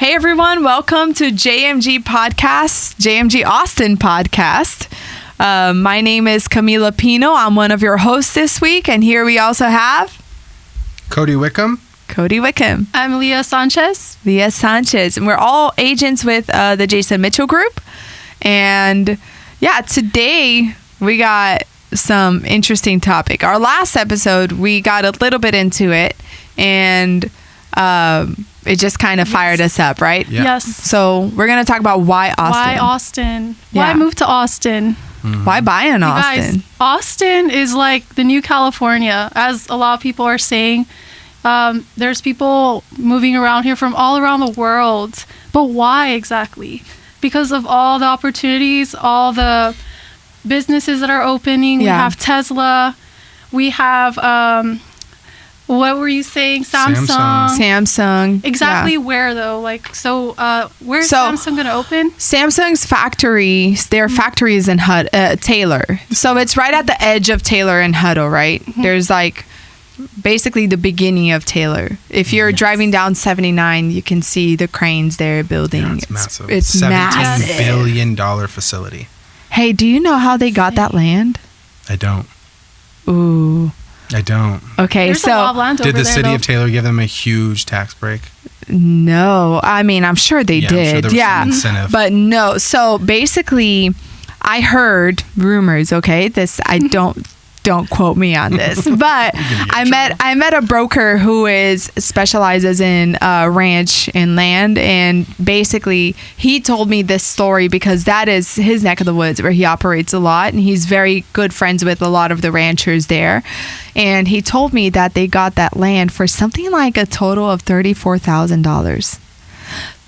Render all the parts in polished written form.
Hey everyone, welcome to JMG Podcast, JMG Austin Podcast. My name is Camila Pino. I'm one of your hosts this week, and here we also have Cody Wickham. I'm Leah Sanchez. And we're all agents with the Jason Mitchell Group. And yeah, today we got some interesting topic. Our last episode, we got a little bit into it, and it just kind of fired us up, right? Yeah. Yes. So we're going to talk about why Austin. Why Austin? Yeah. Why move to Austin? Mm-hmm. Why buy in You Austin? guys, Austin is like the new California, as a lot of people are saying. There's people moving around here from all around the world. But why exactly? Because of all the opportunities, all the businesses that are opening. Yeah. We have Tesla. We have, what were you saying? Samsung. Exactly Yeah. where though? Like, so where's So- Samsung going to open? Samsung's factory, their factory is in Taylor. So it's right at the edge of Taylor and Hutto, right? There's like basically the beginning of Taylor. If you're driving down 79, you can see the cranes there building. Yeah, it's massive. It's $17 massive. billion facility. Hey, do you know how they got that land? I don't. Ooh. I don't. Okay, There's a lot of so land Did over the there, city though. of Taylor give them a huge tax break? no. I mean, I'm sure they Yeah, I'm sure did. there was Yeah. some incentive. But no. So basically, I heard rumors, okay? This I don't quote me on this. But I met a broker who specializes in ranch and land, and basically he told me this story because that is his neck of the woods where he operates a lot, and he's very good friends with a lot of the ranchers there. And he told me that they got that land for something like a total of $34,000.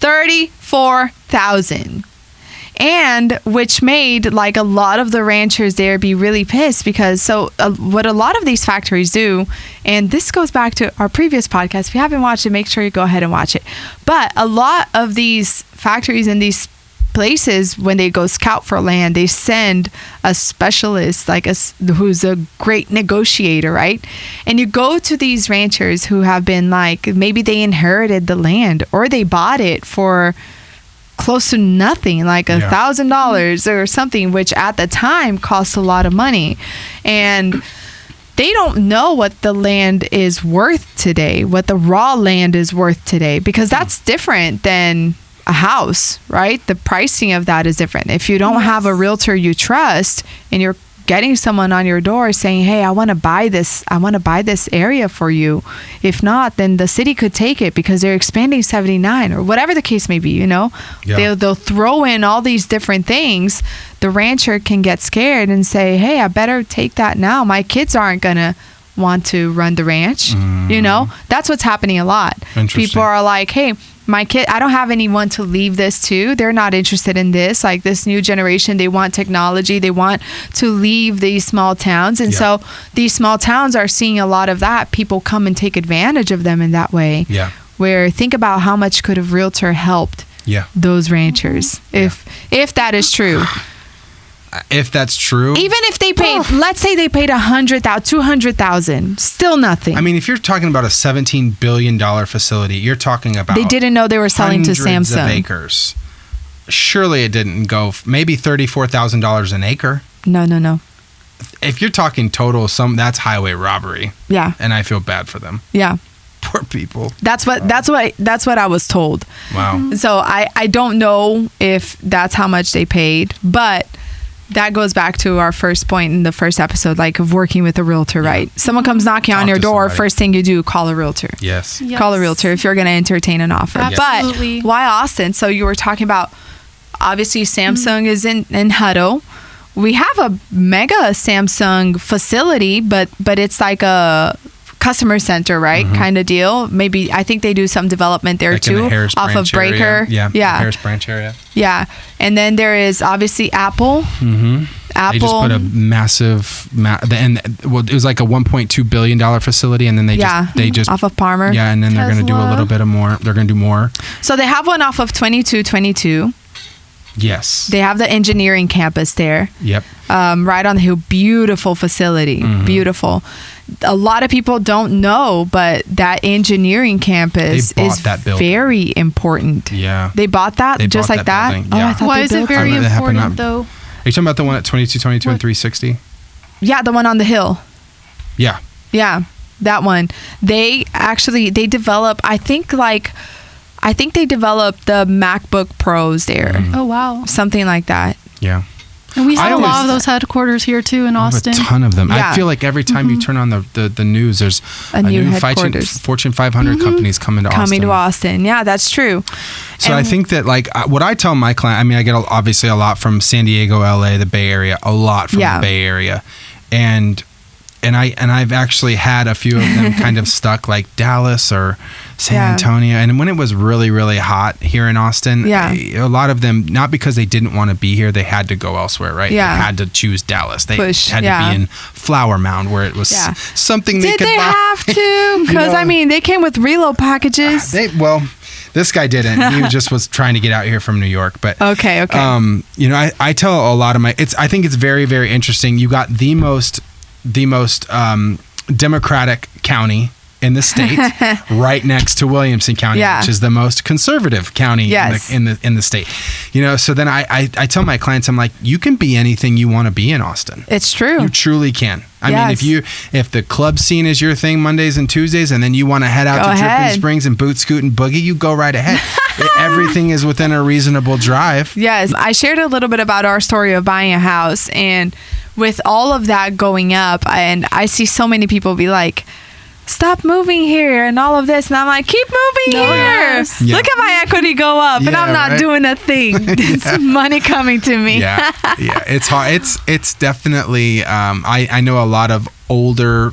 $34,000. And which made like a lot of the ranchers there be really pissed because what a lot of these factories do, and this goes back to our previous podcast. If you haven't watched it, make sure you go ahead and watch it. But a lot of these factories in these places, when they go scout for land, they send a specialist who's a great negotiator, right? And you go to these ranchers who have been like, maybe they inherited the land or they bought it for close to nothing, like $1,000 or something, which at the time cost a lot of money. And they don't know what the land is worth today, what the raw land is worth today, because that's different than a house, right? The pricing of that is different. If you don't have a realtor you trust and you're getting someone on your door saying, hey, I want to buy this area for you. If not, then the city could take it because they're expanding 79 or whatever the case may be, you know? Yeah. They'll throw in all these different things. The rancher can get scared and say, hey, I better take that now. My kids aren't going to want to run the ranch. You know? That's what's happening a lot. Interesting. People are like, hey, my kid, I don't have anyone to leave this to. They're not interested in this. Like this new generation, they want technology. They want to leave these small towns. And so these small towns are seeing a lot of that. People come and take advantage of them in that way. Yeah. Where think about how much could a realtor helped those ranchers if that is true. If that's true. Even if they paid, let's say they paid $100,000, $200,000, still nothing. I mean, if you're talking about a $17 billion facility, you're talking about they didn't know they were selling to hundreds Samsung. of acres. Surely it didn't go maybe $34,000 an acre. No. If you're talking total, that's highway robbery, Yeah. and I feel bad for them. Yeah. Poor people. That's what I was told. Wow. So I don't know if that's how much they paid, but that goes back to our first point in the first episode, like of working with a realtor, right? Someone comes knocking on Talk your to door, somebody. first thing you do, call a realtor. Yes. Yes. Call a realtor if you're going to entertain an offer. Absolutely. But why Austin? So you were talking about, obviously Samsung is in Hutto. We have a mega Samsung facility, but it's like a customer center, right? Kind of deal. Maybe I think they do some development there Like in the too, Harris off of Branch Breaker. area. Yeah. The Yeah. Harris Branch area. Yeah. And then there is obviously Apple. Mm-hmm. Apple. They just put a massive, it was like a $1.2 billion facility, and then they just off of Palmer. Yeah, and then they're going to do a Tesla. little bit of more. They're going to do more. So they have one off of 2222. Yes. They have the engineering campus there. Yep. Right on the hill. Beautiful facility. Beautiful. a lot of people don't know, but that engineering campus They bought is that building. very important. Yeah. They bought that They just bought like that that. building, Oh, yeah. I thought Why they is it built very I mean, that happened important, up- though? Are you talking about the one at 2222 and What? 360? Yeah, the one on the hill. Yeah. Yeah, that one. They develop. I think they developed the MacBook Pros there, Mm-hmm. Oh, wow. something like that. Yeah. And we I see a lot always- of those headquarters here, too, in We have Austin. a ton of them. Yeah. I feel like every time you turn on the news, there's A new Fortune, headquarters. Fortune 500 companies coming to Coming to Austin. Austin. Yeah, that's true. So I And- think that what I tell my client, I mean, I get obviously a lot from San Diego, LA, the Bay Area, a lot from Yeah. the Bay Area, and I've actually had a few of them kind of stuck, like Dallas or San Yeah. Antonio. And when it was really, really hot here in Austin, Yeah. a lot of them, not because they didn't want to be here, they had to go elsewhere, right? Yeah. They had to choose Dallas. They Push, had yeah. to be in Flower Mound where it was Yeah. something they Did could they buy. have to? Because know- I mean, they came with reload packages. This guy didn't. He just was trying to get out here from New York. But Okay. I tell a lot of I think it's very, very interesting. You got the most Democratic county in the state, right next to Williamson County, Yeah. which is the most conservative county Yes. in the state. So then I tell my clients, I'm like, you can be anything you want to be in Austin. It's true. You truly can. I mean, Yes. if the club scene is your thing Mondays and Tuesdays, and then you want to head out Go to Dripping ahead. Springs and boot scoot and boogie, you go right ahead. Everything is within a reasonable drive. Yes, I shared a little bit about our story of buying a house, and with all of that going up, and I see so many people be like, stop moving here and all of this, and I'm like, keep moving here. Yes. Yeah. Look at my equity go up, and Yeah, I'm not right? doing a thing. It's money coming to me. Yeah, it's hard. It's definitely. I know a lot of older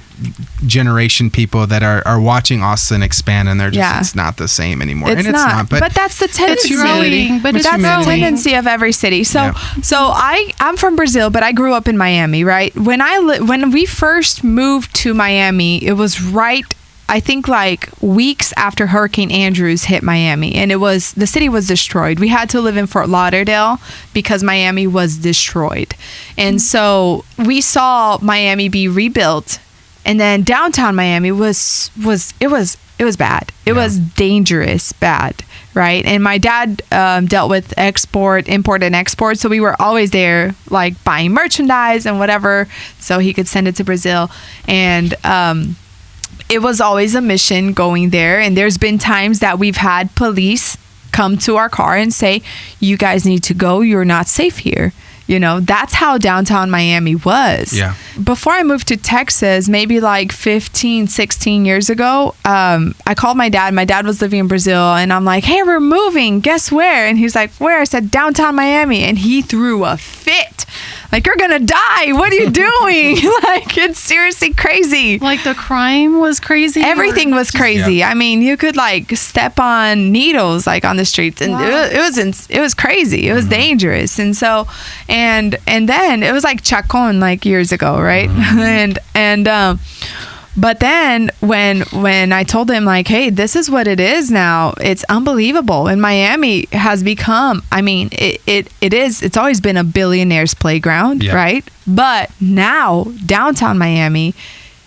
generation people that are watching Austin expand, and they're just Yeah. it's not the same anymore. It's and not. But that's the tendency. growing, but it's that's humanity. the tendency of every city. So, Yeah. so I'm from Brazil, but I grew up in Miami, right? When we first moved to Miami, it was right, I think, like weeks after Hurricane Andrews hit Miami, and the city was destroyed. We had to live in Fort Lauderdale because Miami was destroyed, and so we saw Miami be rebuilt, and then downtown Miami was bad. It was dangerous bad, right? And my dad dealt with import and export, so we were always there, like buying merchandise and whatever, so he could send it to Brazil, and it was always a mission going there. And there's been times that we've had police come to our car and say, you guys need to go, you're not safe here. That's how downtown Miami was. Yeah. Before I moved to Texas, maybe like 15, 16 years ago, I called my dad. My dad was living in Brazil, and I'm like, hey, we're moving. Guess where? And he's like, where? I said, downtown Miami. And he threw a fit. Like, you're going to die. What are you doing? Like, it's seriously crazy. Like the crime was crazy. Everything was crazy. Yeah. I mean, you could like step on needles like on the streets, and Wow. it was crazy. It was dangerous, and so and then it was like Chacon like years ago, right? But then when I told him like, hey, this is what it is now, it's unbelievable. And Miami has become, I mean, it's always been a billionaire's playground, Yeah. right? But now downtown Miami,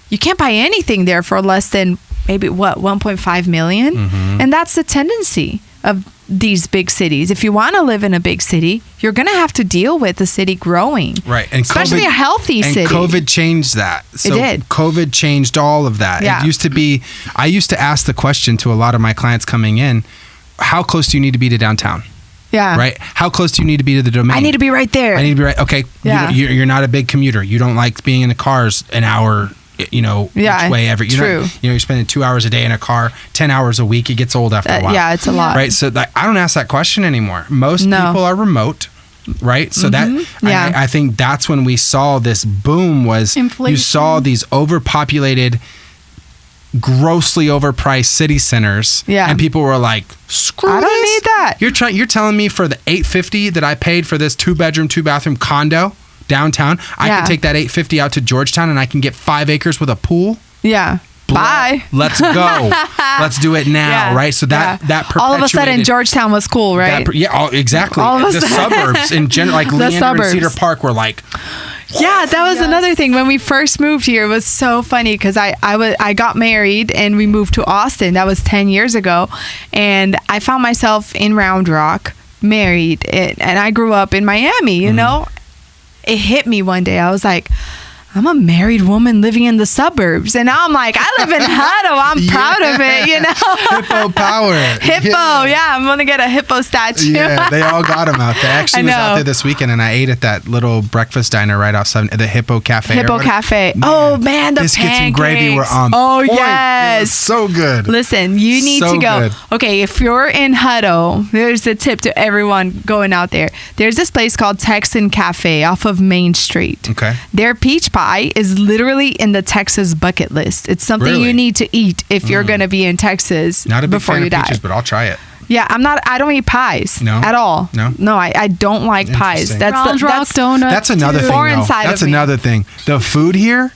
you can't buy anything there for less than maybe 1.5 million. And that's the tendency of these big cities. If you want to live in a big city, you're going to have to deal with the city growing. Right. And Especially a healthy and city. COVID changed that. So did. COVID changed all of that. Yeah. It used to be, I used to ask the question to a lot of my clients coming in, how close do you need to be to downtown? Yeah. Right? How close do you need to be to the domain? I need to be right there. I need to be right. Okay. Yeah. You're not a big commuter. You don't like being in the cars an hour, Yeah, each way every. true. You're spending 2 hours a day in a car, 10 hours a week. It gets old after a while. Yeah, it's a lot. Right. So I don't ask that question anymore. Most No. people are remote. Right. So Yeah. I think that's when we saw this boom was Inflation. you saw these overpopulated, grossly overpriced city centers. Yeah. And people were like, screw I don't this. need that. You're telling me for the $850 that I paid for this 2-bedroom, 2-bathroom condo downtown, I Yeah. can take that $850 out to Georgetown and I can get 5 acres with a pool. Yeah. Bye. Let's go. Let's do it now, Yeah. right? So that Yeah. that all of a sudden perpetuated- Georgetown was cool, right? exactly. All of a the sudden. suburbs in general, like The Leander and suburbs. Cedar Park, were like Yeah, that was another thing. When we first moved here, it was so funny because I got married and we moved to Austin. That was 10 years ago. And I found myself in Round Rock, married. And I grew up in Miami, you know? It hit me one day. I was like, I'm a married woman living in the suburbs. And now I'm like, I live in Hutto. I'm proud of it, you know? Hippo power. Hippo, yeah. I'm going to get a hippo statue. Yeah, they all got them out there. I actually was out there this weekend and I ate at that little breakfast diner right off the Hippo Cafe. Hippo Cafe. Man, oh, man, the biscuits pancakes. and gravy were on point. Yes. It was so good. Listen, you need to go. Good. Okay, if you're in Hutto, there's a tip to everyone going out there. There's this place called Texan Cafe off of Main Street. Okay. Their peach pie is literally in the Texas bucket list. It's something you need to eat if you're going to be in Texas Not a big before fan you of die. peaches, but I'll try it. Yeah, I don't eat pies at all. No, I don't like pies. Round Rock donuts. That's another thing. That's another thing. The food here.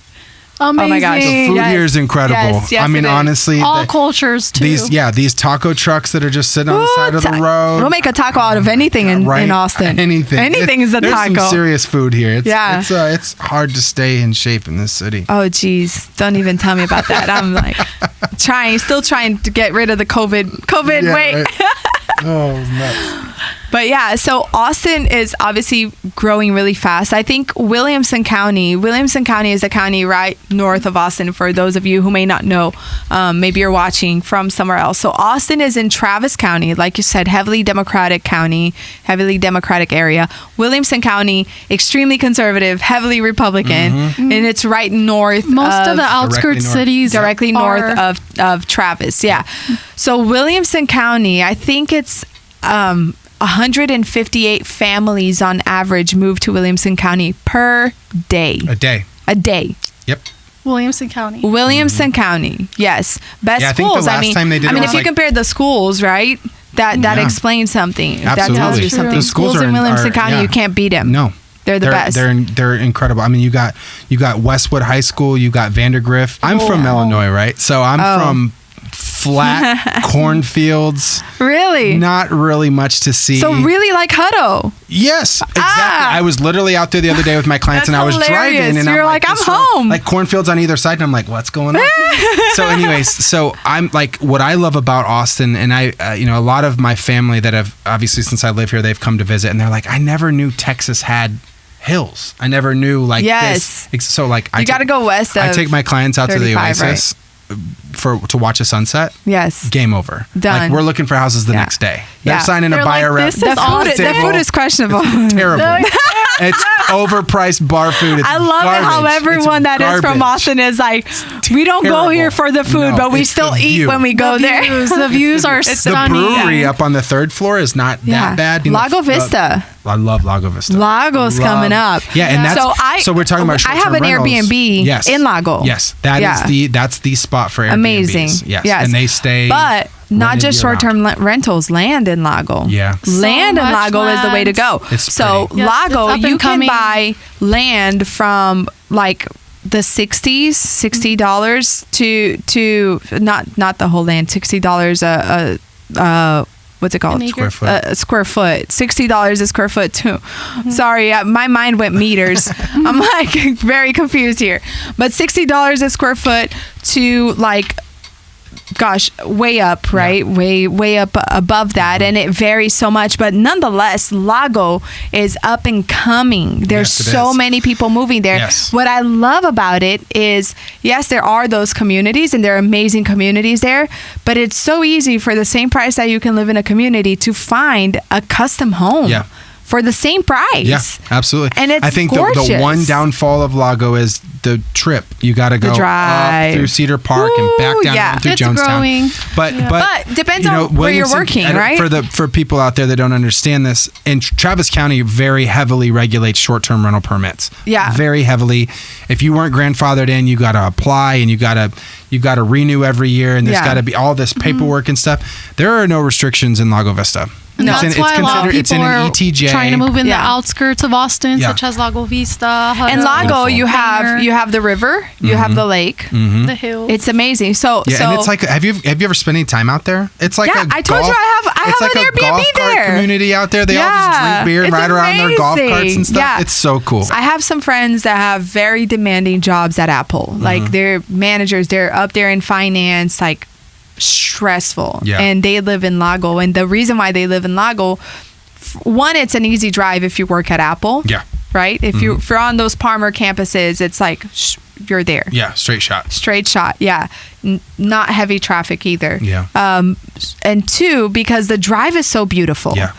Amazing. Oh my gosh. The food here is incredible. Yes, I mean, honestly, all cultures too. These taco trucks that are just sitting on the side of the road. We'll make a taco out of anything in Austin. Anything is a there's taco. Some serious food here. Yeah. It's hard to stay in shape in this city. Oh geez, don't even tell me about that. I'm like still trying to get rid of the COVID weight. Right. Oh, nuts. But yeah, so Austin is obviously growing really fast. I think Williamson County is a county right north of Austin, for those of you who may not know. Maybe you're watching from somewhere else. So Austin is in Travis County, like you said, heavily Democratic area. Williamson County, extremely conservative, heavily Republican, and it's right north. Most of the outskirts cities directly north of Travis. Yeah. So Williamson County, I think it's 158 families on average move to Williamson County per day. A day. Yep. Williamson County. Yes. Best I think schools. the last time they did it if you compare the schools, right? That explains something. Absolutely. That tells you something. The schools in Williamson County, you can't beat them. No. They're the best. They're incredible. I mean, you got Westwood High School, you got Vandergrift. I'm from Illinois, right? So I'm from flat cornfields. Really? Not really much to see. So really like Hutto. Yes, exactly. I was literally out there the other day with my clients and I was driving and you're like, I'm home. Like cornfields on either side and I'm like, what's going on? So anyways, I'm like, what I love about Austin, and I, a lot of my family that have, obviously since I live here, they've come to visit and they're like, I never knew Texas had hills. I never knew this. So like, you got to go west of I take my clients out to the Oasis. Right? To watch a sunset. Yes. Game over. Done. Like we're looking for houses the next day. They're signing a buyer rep. The food is questionable. It's terrible. It's overpriced bar food. It's I love garbage. it how everyone that is from Austin is like, we don't go here for the food, but we still eat when we go there. The views are stunning. The brewery up on the third floor is not that bad. Lago Vista. I love Lago Vista. Lago's coming up. Yeah, and that's so we're talking about short-term I have an rentals. Airbnb in Lago. Yes, that's the spot for Airbnbs. Amazing. Yes, and they stay. But not just short-term rentals, land in Lago. Yeah. Land in Lago is the way to go. So Lago, you can buy land from like the $60 to not the whole land, $60 what's it called? Square foot. Square foot. $60 a square foot too. Sorry, my mind went meters. I'm like very confused here. But $60 a square foot to like, gosh, way up, right? Way up above that, and it varies so much. But nonetheless, Lago is up and coming. There's so many people moving there. Yes. What I love about it is, yes, there are those communities, and there are amazing communities there. But it's so easy for the same price that you can live in a community to find a custom home. Yeah. For the same price. Yeah, absolutely. And it's I think gorgeous. the one downfall of Lago is the trip. You got to go up through Cedar Park and back down through Jonestown. Growing. But depends on where you're working, right? For people out there that don't understand this, in Travis County very heavily regulates short-term rental permits. Yeah. Very heavily. If you weren't grandfathered in, you got to apply and you got to renew every year, and there's got to be all this paperwork and stuff. There are no restrictions in Lago Vista. And that's why a lot of people are ETJ. trying to move in the outskirts of Austin, such as Lago Vista. Hutto, and Lago, you have the river, you have the lake, the hills. It's amazing. So and it's like, have you ever spent any time out there? It's like I told you I I It's have like an a golf Airbnb cart there. community out there. They all just drink beer and It's ride around their golf carts amazing. and stuff. Yeah. It's so cool. I have some friends that have very demanding jobs at Apple. Mm-hmm. Like they're managers, they're up there in finance, like stressful. Yeah. And they live in Lago. And the reason why they live in Lago, one, it's an easy drive if you work at Apple. Yeah. Right? If you're on those Palmer campuses, it's like you're there. Yeah, straight shot. Straight shot, yeah. Not heavy traffic either. Yeah. And two, because the drive is so beautiful. Yeah.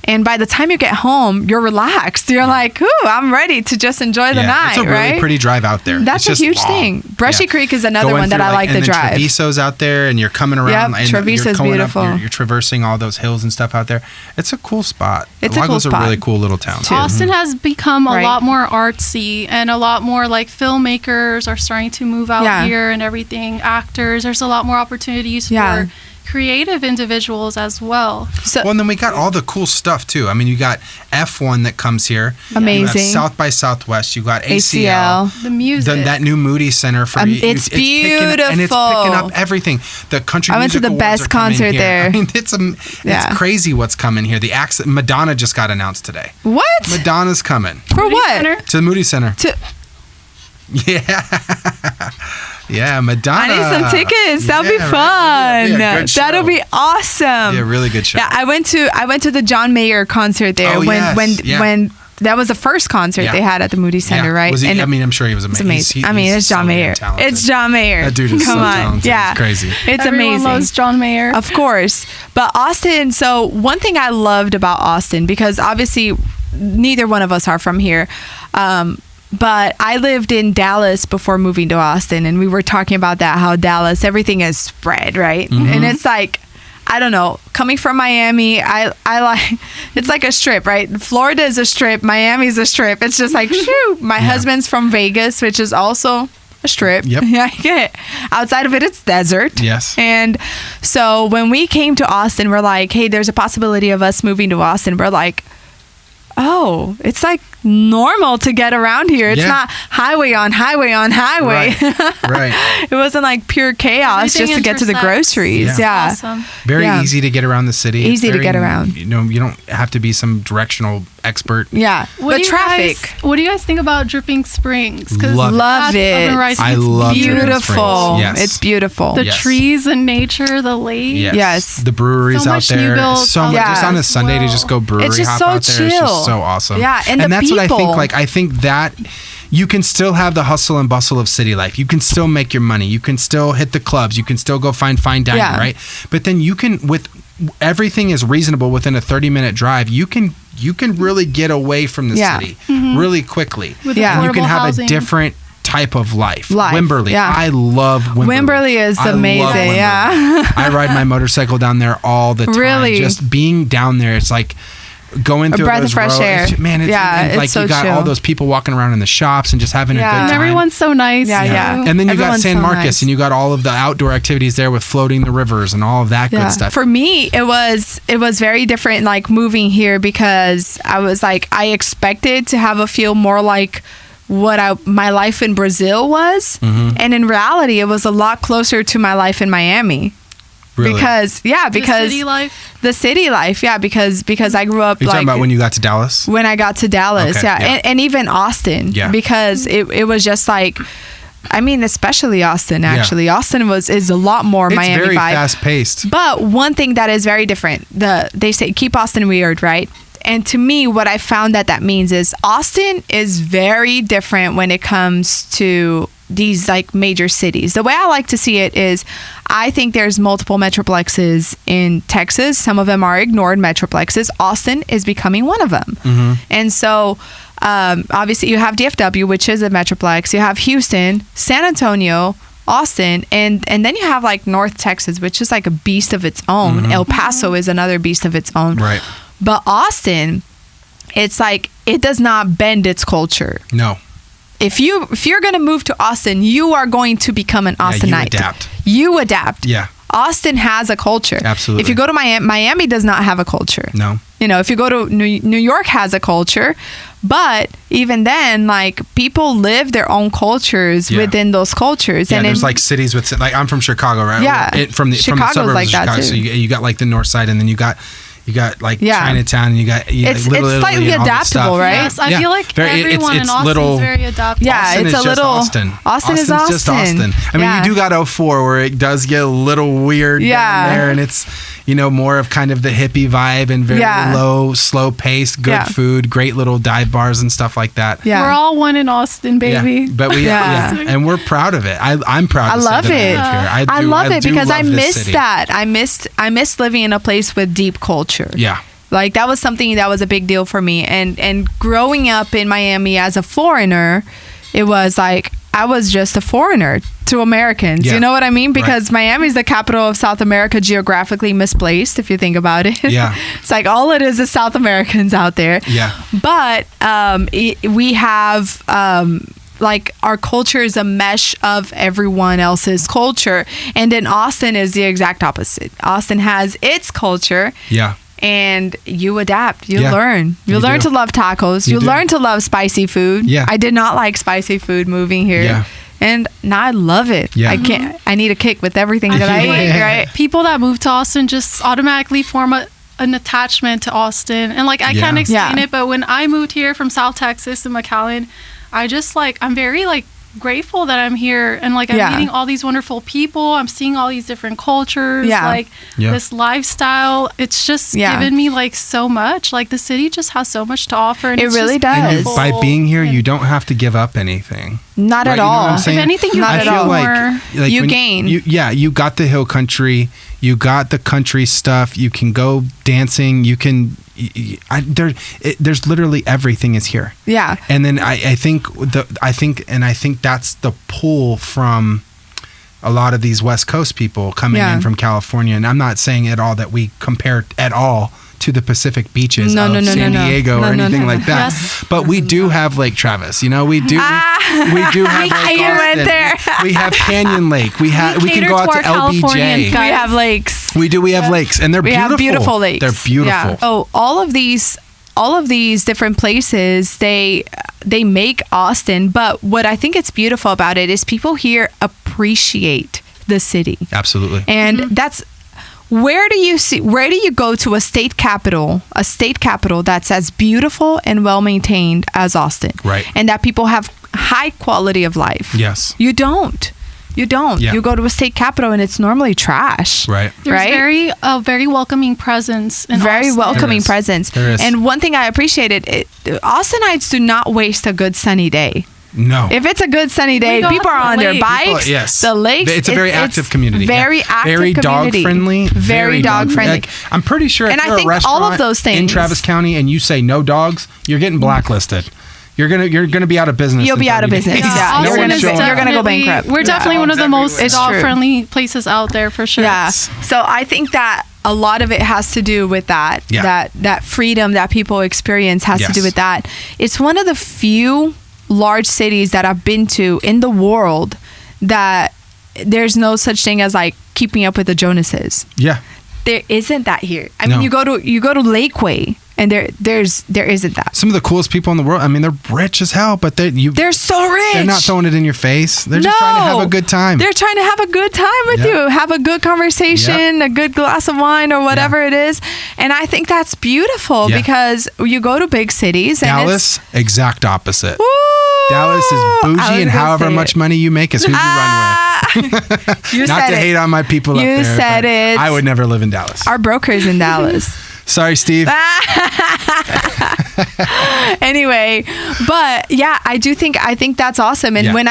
And by the time you get home, you're relaxed. You're like, ooh, I'm ready to just enjoy the night, it's a really right? pretty drive out there. That's It's a just huge long. thing. Brushy Creek is another Going one that through, I like and the then drive. Treviso's out there, and you're coming around. Yep, and Treviso's you're going beautiful. Up, you're traversing all those hills and stuff out there. It's a cool spot. It's a cool Lago's spot. a really cool little town. Too. Austin has become a Right. lot more artsy, and a lot more like filmmakers are starting to move out Yeah. here and everything. Actors, there's a lot more opportunities Yeah. for creative individuals as well. So Well, and then we got all the cool stuff too. I mean, you got F1 that comes here. You Amazing. have South by Southwest. You got ACL. The music. That new Moody Center for It's picking up, and it's beautiful. picking up everything. The country. I went to music the awards best are coming concert here. there. I mean, Yeah. it's crazy what's coming here. The Madonna just got announced today. what? Madonna's coming For Moody what? Center? to the Moody Center. To- Yeah. Yeah, Madonna. I need some tickets. That'll be Yeah, fun. right. It'll be a good That'll show. be awesome. Yeah, really good show. Yeah, I went to the John Mayer concert there Oh, yes. Yeah. when that was the first concert Yeah. they had at the Moody Center, right? Was he, And I mean, I'm sure he was it's amazing. amazing. He's It's John so damn Mayer. talented. It's John Mayer. That dude is Come so on. talented. Yeah, It's crazy. It's Everyone amazing. loves John Mayer. Of course. But Austin, so one thing I loved about Austin, because obviously neither one of us are from here, but I lived in Dallas before moving to Austin, and we were talking about that, how Dallas, everything is spread, right? Mm-hmm. And it's like, I don't know, coming from Miami, I like, it's like a strip, right? Florida is a strip, Miami's a strip. It's just like, shoo. My husband's from Vegas, which is also a strip. Yep. Yeah, I get it. Outside of it, it's desert. Yes. And so when we came to Austin, we're like, hey, there's a possibility of us moving to Austin. We're like, oh, it's like normal to get around here. It's Yeah. not highway on highway on highway. Right. It wasn't like pure chaos Everything just to get to the intersects. groceries. Yeah. Yeah. Awesome. Very Yeah. easy to get around the city. It's Easy to very, get around. You know, you don't have to be some directional expert. Yeah. What The do you traffic. Guys, what do you guys think about Dripping Springs? 'Cause Love it. Love that's it. up in Rice. I It's love Dripping Beautiful. Springs. Yes. It's beautiful. the Yes. trees and nature, the lake. Yes. The breweries So out much new there. builds So out much. there Just on a as Sunday to well. just go brewery It's just hop so out there. It's chill. just so awesome. Yeah, and the that's what I think. people. Like, I think that you can still have the hustle and bustle of city life. You can still make your money. You can still hit the clubs. You can still go find fine dining, Yeah. right? But then you can, with everything is reasonable within a 30-minute drive, you can really get away from the Yeah. city really quickly. With Yeah. You can affordable have housing. a different type of life. Life, Wimberley. yeah. I love Wimberley. Wimberley is I love amazing. Wimberley. Yeah. I ride my motorcycle down there all the time. Really? Just being down there, it's like going A through breath of those fresh roads. air. Man, it's, Yeah, and it's like so you got chill. all those people walking around in the shops and just having a Yeah. good And time. everyone's so nice. Yeah, too. yeah. And then you got Everyone's San so Marcos, nice. and you got all of the outdoor activities there with floating the rivers and all of that good stuff. For me, it was very different, like moving here, because I was like, I expected to have a feel more like what my life in Brazil was, Mm-hmm. and in reality, it was a lot closer to my life in Miami. Really? Because The because city life. the city life, yeah, because I grew up Are you like talking about when you got to Dallas? when I got to Dallas, Okay, yeah, yeah. And even Austin, Yeah. because it was just like, I mean, especially Austin. Actually, Austin is a lot more It's Miami very vibe. fast paced. But one thing that is very different, they say keep Austin weird, right? And to me, what I found that means is Austin is very different when it comes to these like major cities. The way I like to see it is I think there's multiple metroplexes in Texas. Some of them are ignored metroplexes. Austin is becoming one of them. And so obviously you have DFW, which is a metroplex. You have Houston, San Antonio, Austin, and then you have like North Texas, which is like a beast of its own. El Paso is another beast of its own. Right. But Austin, it's like it does not bend its culture. No. If you're gonna move to Austin, you are going to become an Austinite. adapt. You adapt. Yeah. Austin has a culture. Absolutely. If you go to Miami does not have a culture. No. if you go to New York has a culture, but even then, like, people live their own cultures within those cultures. Yeah, and there's like cities with, like, I'm from Chicago, right? Yeah, from the Chicago's suburbs like of that Chicago. too. So you got like the north side, and then you got like Chinatown, and you got it's Little Italy slightly and all this adaptable, stuff. right? Yes, I feel like everyone in it's Austin little- is very adaptable. Yeah, Austin it's is a just little. Austin. Austin is Austin's just Austin. I mean, Yeah. you do got 04 where it does get a little weird down there, and it's more of kind of the hippie vibe and very low, slow pace, good food, great little dive bars and stuff like that. Yeah. We're all one in Austin, baby. Yeah, but and we're proud of it. I'm proud. I to say love that it. I live here. I love it do because I love this miss city. that. I missed living in a place with deep culture. Yeah. Like, that was something that was a big deal for me. And growing up in Miami as a foreigner, it was like I was just a foreigner to Americans. Yeah. You know what I mean? Because Miami is the capital of South America, geographically misplaced, if you think about it. Yeah. It's like all it is South Americans out there. Yeah. But we have like, our culture is a mesh of everyone else's culture. And then Austin is the exact opposite. Austin has its culture. Yeah. And you adapt. You Yeah. learn. You learn do. to love tacos. You You do. learn to love spicy food. Yeah. I did not like spicy food moving here. Yeah. And now I love it. Yeah. I can't. I need a kick with everything that I eat. Right. People that move to Austin just automatically form an attachment to Austin. And, like, I Yeah. can't explain Yeah. it, but when I moved here from South Texas to McAllen, I just, like, I'm very, like, grateful that I'm here, and, like, I'm Yeah. meeting all these wonderful people. I'm seeing all these different cultures, Yeah. like this lifestyle. It's just given me, like, so much. Like, the city just has so much to offer, and It it's really just does. And beautiful. by being here, And you don't have to give up anything. Not Right, at you know what all. I'm saying? If anything, you Not I at feel all. more. like You when gain. You got the hill country. You got the country stuff. You can go dancing. You can. There's literally everything is here. Yeah. And then I think that's the pull from a lot of these West Coast people coming in from California. And I'm not saying at all that we compare at all to the Pacific beaches of San Diego or anything like that. Yes. But we do have Lake Travis. We do we do have Lake You went Austin. there. We have Canyon Lake. We can cater go out to to our Californians, LBJ. guys. We have lakes. We have lakes, and they're We beautiful. have beautiful lakes. They're beautiful. Yeah. Oh, all of these different places, they make Austin. But what I think it's beautiful about it is people here appreciate the city. Absolutely. And that's where do you go to a state capital that's as beautiful and well maintained as Austin, Right. and that people have high quality of life. Yes. You don't. Yeah. You go to a state capital and it's normally trash. Right. There's Right? very welcoming presence in Very Austin. welcoming There is. presence. There is. And one thing I appreciated, Austinites do not waste a good sunny day. No. If it's a good sunny day, go people out are to on the their lake. bikes. Yes. The lakes. It's a very active community. Very Yeah. active very community. dog friendly. Very dog friendly. Like, I'm pretty sure if And I you're a think all restaurant of those in things- Travis County and you say no dogs, you're getting blacklisted. You're gonna be out of business. You'll in be out of 30 business. days. Yeah. Austin You're gonna is go- you're gonna go definitely- bankrupt. We're definitely one of the most It's true. dog-friendly places out there, for sure. Yeah. So I think that a lot of it has to do with that. Yeah. That freedom that people experience has to do Yes. with that. It's one of the few large cities that I've been to in the world that there's no such thing as like keeping up with the Jonases. Yeah. There isn't that here. I No. mean, you go to Lakeway and there isn't that. Some of the coolest people in the world. I mean, they're rich as hell, but They're so rich. they're not throwing it in your face. They're just trying to have a good time. They're trying to have a good time with Yeah. you, have a good conversation, a good glass of wine or whatever it is. And I think that's beautiful Yeah. because you go to big cities and Dallas, exact opposite. Woo! Dallas is I bougie, was and gonna however say much it. money you make is who you run with. You Not said to it. hate on my people You up there. said but it. I would never live in Dallas. Our broker's in Dallas. Sorry, Steve. Anyway, but yeah, I think that's awesome. And Yeah. when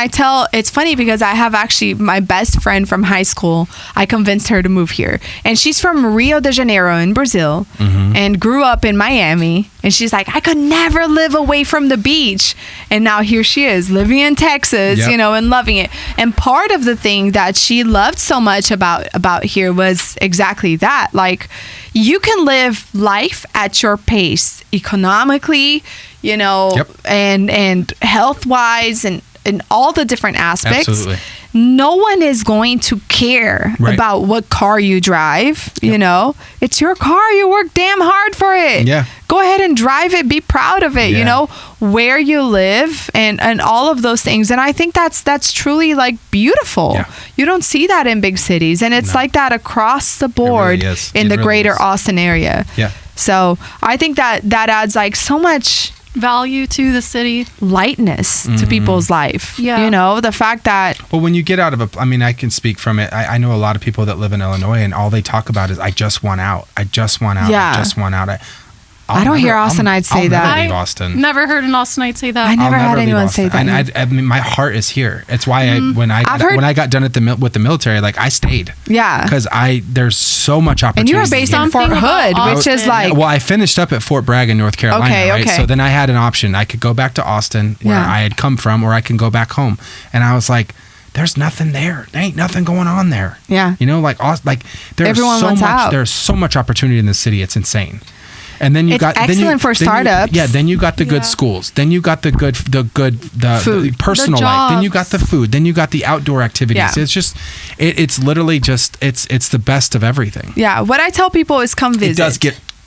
it's funny because I have actually my best friend from high school, I convinced her to move here. And she's from Rio de Janeiro in Brazil and grew up in Miami. And she's like, I could never live away from the beach. And now here she is living in Texas, Yep. and loving it. And part of the thing that she loved so much about here was exactly that. Like, you can live life at your pace economically, Yep. and health wise and all the different aspects Absolutely. no one is going to care Right. about what car you drive. You know, it's your car. You work damn hard for it. Yeah. Go ahead and drive it. Be proud of it. Yeah. You know, where you live and all of those things. And I think that's truly like beautiful. Yeah. You don't see that in big cities, and it's No. like that across the board is. in It the really greater is. Austin area. Yeah. So I think that adds like so much Value to the city. lightness to Mm-hmm. people's life. Yeah. You know, the fact that Well, when you get out of I can speak from it. I know a lot of people that live in Illinois, and all they talk about is, I just want out. I just want out. Yeah. I just want out. I don't hear Austinites say I'll that. Never leave Austin. Never heard an Austenite say that. I never I'll had leave anyone Austin. say that. And I mean, my heart is here. It's why when I I've heard- when I got done with the military, like, I stayed. Yeah. Because there's so much And opportunity. you were based in Something Fort about Hood, which is Austin. like Well, I finished up at Fort Bragg in North Carolina, Okay, right? okay. So then I had an option. I could go back to Austin, where Yeah. I had come from, or I can go back home. And I was like, there's nothing there. There ain't nothing going on there. Yeah. You know, like there's Everyone so wants much. out. There's so much opportunity in the city. It's insane. And then you It's got excellent for startups. Then you got the Yeah. good schools. Then you got the Food. personal The life. Then you jobs. got the food. Then you got the outdoor activities. Yeah. It's just, it's literally just, it's the best of everything. yeah. What I tell people is come visit. It does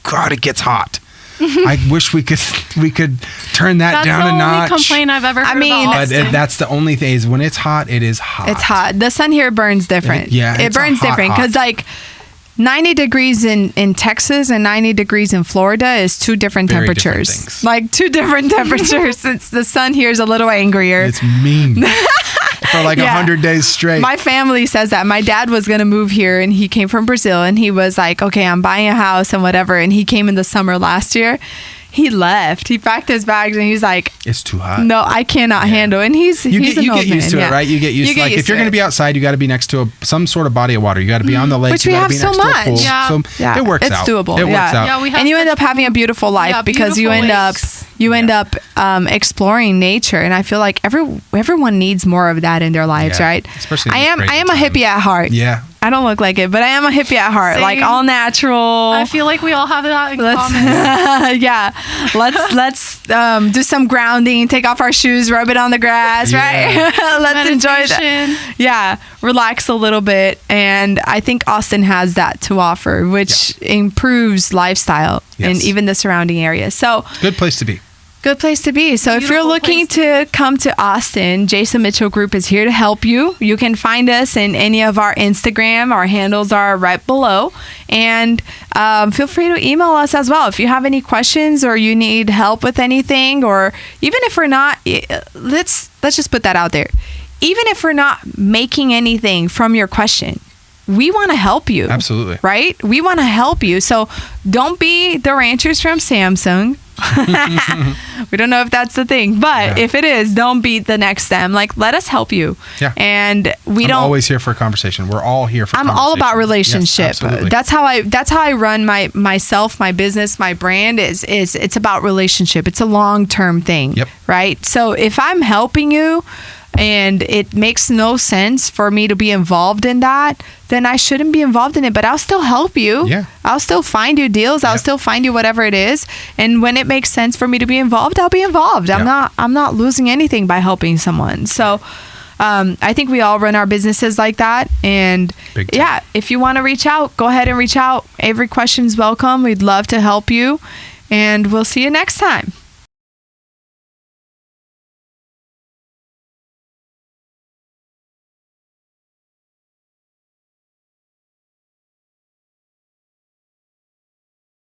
God, it gets hot. I wish we could turn that That's down the a only notch. complaint I've ever heard mean, about But Austin. that's the only thing, is when it's hot, it is hot. It's hot. The sun here burns different. Yeah, It it's a burns hot, different hot. because like 90 degrees in Texas and 90 degrees in Florida is two different Very different temperatures. things. Like two different temperatures. Since the sun here is a little angrier. It's mean. For like Yeah. 100 days straight. My family says that. My dad was going to move here and he came from Brazil and he was like, okay, I'm buying a house and whatever. And he came in the summer last year. He left. He packed his bags and he's like, It's too hot. no, I cannot handle. And he's You an get old used man, to yeah. it, right? You get used to, like, if you're going to be outside, you got to be next to some sort of body of water. You got to be on the lake. Which you we gotta have be so next to a much. pool. Yeah. So Yeah, it works it's out. doable. It works Yeah. out. Yeah, we have And you end such- up having a beautiful life Yeah, because you beautiful end lakes. up exploring nature, and I feel like everyone needs more of that in their lives, Yeah, right? especially in I these am crazy a hippie times. at heart. Yeah. I don't look like it, but I am a hippie at heart, Same. like all natural. I feel like we all have that in Let's common. yeah, let's do some grounding, take off our shoes, rub it on the grass, Yeah. right? Let's enjoy that. Meditation. Yeah, relax a little bit, and I think Austin has that to offer, which improves lifestyle and Yes. even the surrounding area. So Good place to be. good place to be. So if you're Beautiful looking to come to Austin, Jason Mitchell Group is here to help you. You can find us in any of our Instagram. Our handles are right below. And feel free to email us as well. If you have any questions or you need help with anything, or even if we're not, let's just put that out there. Even if we're not making anything from your question, we want to help you. Absolutely. Right? We want to help you. So don't be the ranchers from Samsung. We don't know if that's the thing, but Yeah. if it is, don't be the next them. Like, let us help you. Yeah. And we I'm don't always here for a conversation. We're all here for I'm all about conversation. Yes, relationship. absolutely. That's how I run myself, my business, my brand is it's about relationship. It's a long-term thing. Yep. Right? So if I'm helping you and it makes no sense for me to be involved in that, then I shouldn't be involved in it, but I'll still help you. Yeah. I'll still find you deals. I'll Yep. still find you whatever it is. And when it makes sense for me to be involved, I'll be involved. Yeah. I'm not losing anything by helping someone. So I think we all run our businesses like that. And Big time. yeah, if you want to reach out, go ahead and reach out. Every question's welcome. We'd love to help you. And we'll see you next time.